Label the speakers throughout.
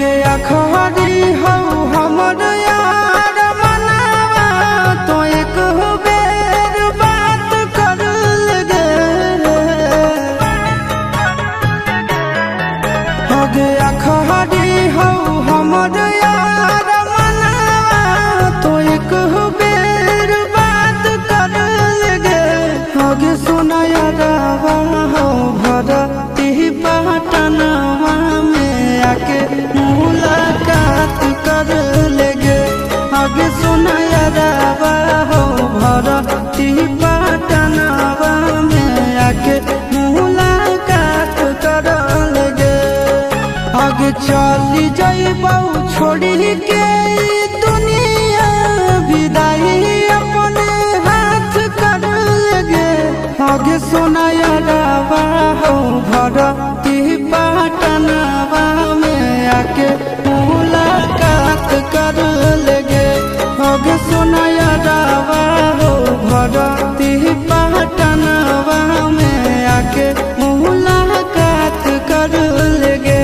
Speaker 1: गया खरी हो हमर यार मनावा तो एक बेर बात कर लगे हो गया खरी हो हमर यार मनावा तो एक बेर बात कर लगे हो गे सोना यारवा हो भरती पटनवा में आके मुलाकात कर लेगे आगे सुना यारवा हो भरती पटनवा में आके मुलाकात कर लेगे आगे चली जाइबौ छोड़ी के दुनिया विदाई अपने हाथ कर लेगे आगे सुना यारवा हो भरती पटनवा में आके मुलाकात कर लेगे आगे सुना यारवा हो भरती पटनवा में आके मुलाकात कर लेगे।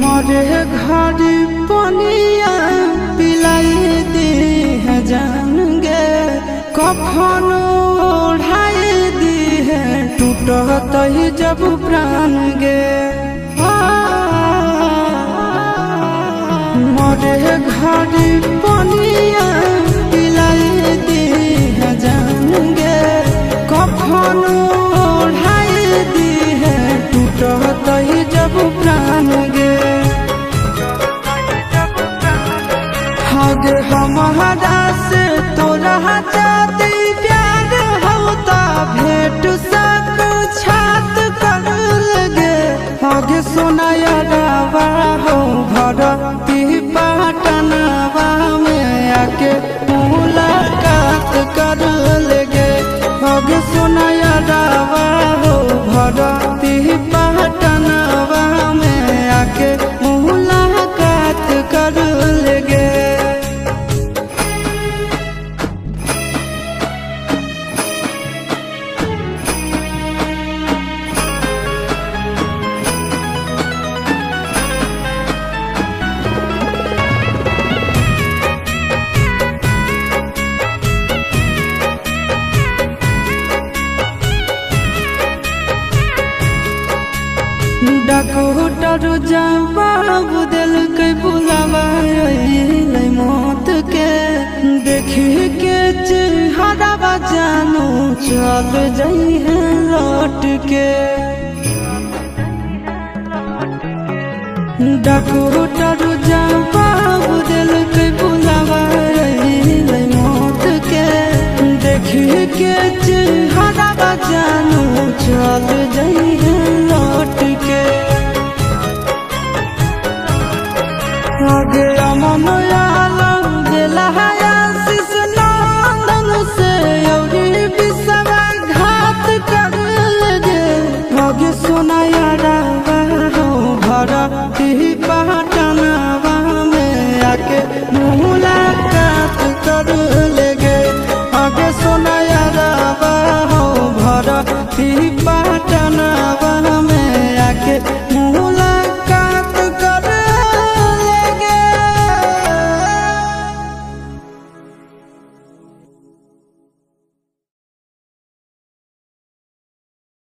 Speaker 1: मरे घड़ी पनिया पिलाई दी है जान गे कफन ओढ़ाई दी है टूटत ही जब प्राण गे मरे घड़ी पनिया पिलाई दी है जान गे कफन ओढ़ाई दी है टूटत ही जब प्राण गे आगे हमारा से तोरा जाती प्यार होता भेंट साक्षात कर लगे आगे सोना यारवा हो भरती पटनवा में आके मुलाकात कर लेगे आगे सोना यारवा हो भरती पटनवा में आके मुलाकात कर लेगे। डॉक्टर जवाब दिल के बुलावा मौत के देखी के चेहरा जानू चल जाई है लौट के डॉक्टर जवाब दिल के बुलावा मौत के देखी के चेहरा जानू चल जाई है लौट के आगे अमन आलम दिला है आशीष नंदन से